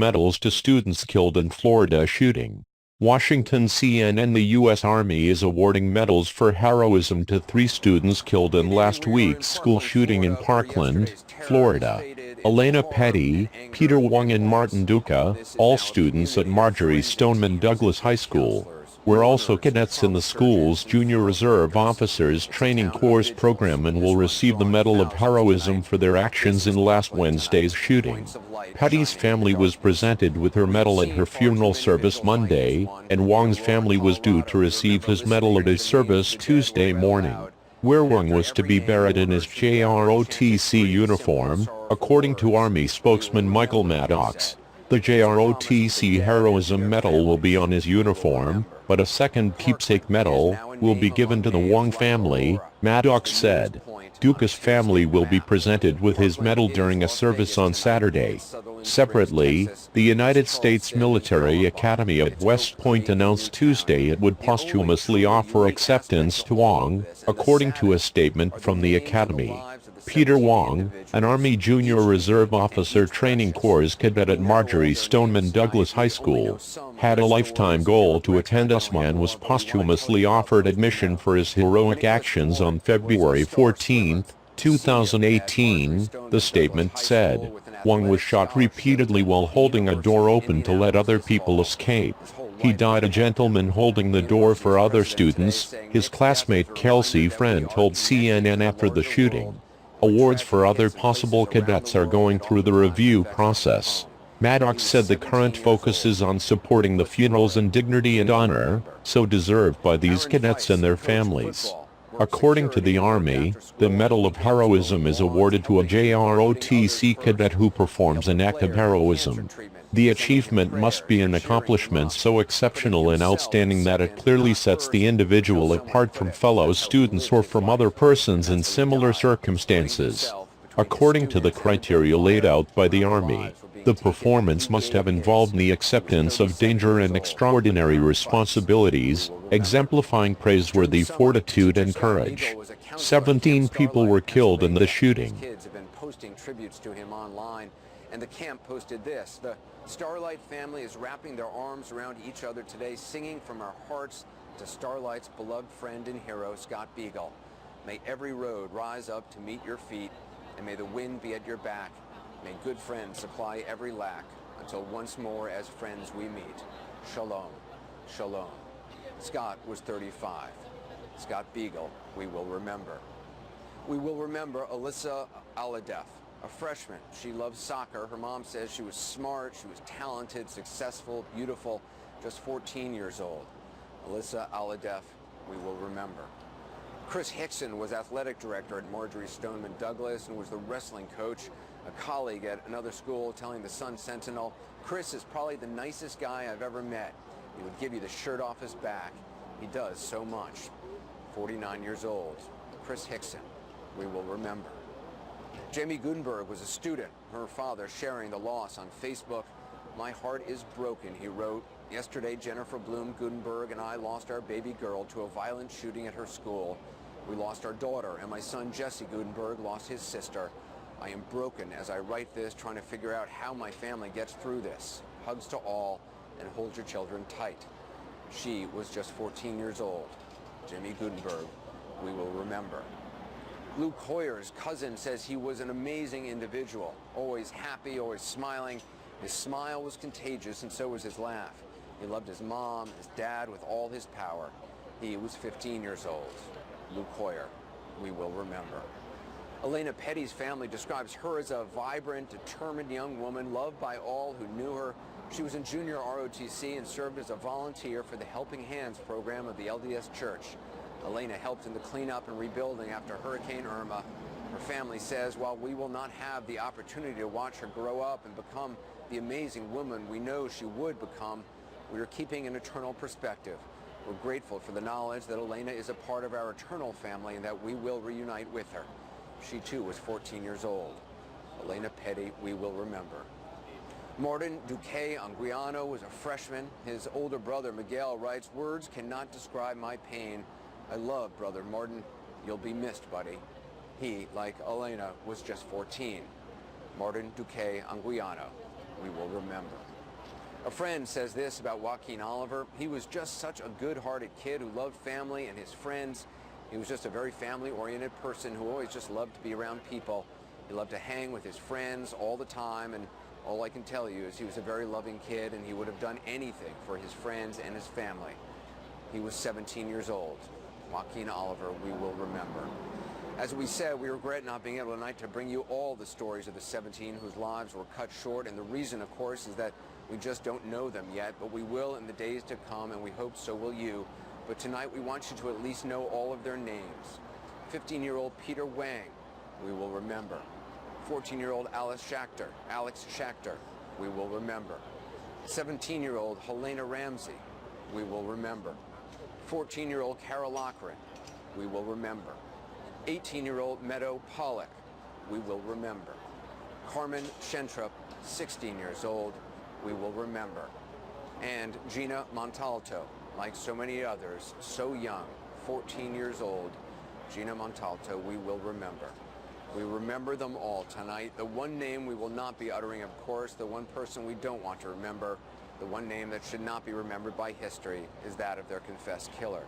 medals to students killed in Florida shooting. Washington CNN. The U.S. Army is awarding medals for heroism to 3 students killed in last week's school shooting in Parkland, Florida. Elena Petty, Peter Wong and Martin Duca, all students at Marjory Stoneman Douglas High School, were also cadets in the school's Junior Reserve Officers Training Corps program and will receive the Medal of Heroism for their actions in last Wednesday's shooting. Petty's family was presented with her medal at her funeral service Monday, and Wong's family was due to receive his medal at his service Tuesday morning, where Wong was to be buried in his JROTC uniform, according to Army spokesman Michael Maddox. The JROTC Heroism Medal will be on his uniform, but a second keepsake medal will be given to the Wong family, Maddox said. Duca's family will be presented with his medal during a service on Saturday. Separately, the United States Military Academy at West Point announced Tuesday it would posthumously offer acceptance to Wong, according to a statement from the Academy. Peter Wong, an Army Junior Reserve Officer Training Corps cadet at Marjory Stoneman Douglas High School, had a lifetime goal to attend USMA and was posthumously offered admission for his heroic actions on February 14, 2018, the statement said. Wong was shot repeatedly while holding a door open to let other people escape. He died a gentleman holding the door for other students, his classmate Kelsey Friend told CNN after the shooting. Awards for other possible cadets are going through the review process. Maddox said the current focus is on supporting the funerals and dignity and honor, so deserved by these cadets and their families. According to the Army, the Medal of Heroism is awarded to a JROTC cadet who performs an act of heroism. The achievement must be an accomplishment so exceptional and outstanding that it clearly sets the individual apart from fellow students or from other persons in similar circumstances. According to the criteria laid out by the Army, the performance must have involved the acceptance of danger and extraordinary responsibilities, exemplifying praiseworthy fortitude and courage. 17 people were killed in the shooting. And the camp posted this: the Starlight family is wrapping their arms around each other today, singing from our hearts to Starlight's beloved friend and hero, Scott Beagle. May every road rise up to meet your feet, and may the wind be at your back. May good friends supply every lack, until once more as friends we meet. Shalom, shalom. Scott was 35. Scott Beagle, we will remember. We will remember Alyssa Aladef, a freshman. She loves soccer. Her mom says she was smart, she was talented, successful, beautiful, just 14 years old. Alyssa Aladef, we will remember. Chris Hickson was athletic director at Marjory Stoneman Douglas and was the wrestling coach. A colleague at another school telling the Sun-Sentinel, Chris is probably the nicest guy I've ever met. He would give you the shirt off his back. He does so much. 49 years old. Chris Hickson, we will remember. Jamie Gutenberg was a student, her father sharing the loss on Facebook. My heart is broken, he wrote. Yesterday, Jennifer Bloom Gutenberg and I lost our baby girl to a violent shooting at her school. We lost our daughter, and my son Jesse Gutenberg lost his sister. I am broken as I write this, trying to figure out how my family gets through this. Hugs to all, and hold your children tight. She was just 14 years old. Jimmy Gutenberg, we will remember. Luke Hoyer's cousin says he was an amazing individual, always happy, always smiling. His smile was contagious, and so was his laugh. He loved his mom, his dad with all his power. He was 15 years old. Luke Hoyer, we will remember. Elena Petty's family describes her as a vibrant, determined young woman, loved by all who knew her. She was in junior ROTC and served as a volunteer for the Helping Hands program of the LDS Church. Elena helped in the cleanup and rebuilding after Hurricane Irma. Her family says while we will not have the opportunity to watch her grow up and become the amazing woman we know she would become, we are keeping an eternal perspective. We're grateful for the knowledge that Elena is a part of our eternal family and that we will reunite with her. She too was 14 years old. Elena Petty, we will remember. Martin Duque Anguiano was a freshman. His older brother Miguel writes, words cannot describe my pain. I love brother Martin. You'll be missed, buddy. He, like Elena, was just 14. Martin Duque Anguiano, we will remember. A friend says this about Joaquin Oliver: he was just such a good-hearted kid who loved family and his friends. He was just a very family-oriented person who always just loved to be around people. He loved to hang with his friends all the time, and all I can tell you is he was a very loving kid, and he would have done anything for his friends and his family. He was 17 years old. Joaquin Oliver, we will remember. As we said, we regret not being able tonight to bring you all the stories of the 17 whose lives were cut short, and the reason, of course, is that we just don't know them yet, but we will in the days to come, and we hope so will you. But tonight we want you to at least know all of their names. 15-year-old Peter Wang, we will remember. 14-year-old Alex Schachter, we will remember. 17-year-old Helena Ramsey, we will remember. 14-year-old Carol Loughran, we will remember. 18-year-old Meadow Pollack, we will remember. Carmen Schentrup, 16 years old, we will remember. And Gina Montalto, like so many others, so young, 14 years old, Gina Montalto, we will remember. We remember them all tonight. The one name we will not be uttering, of course, the one person we don't want to remember, the one name that should not be remembered by history, is that of their confessed killer.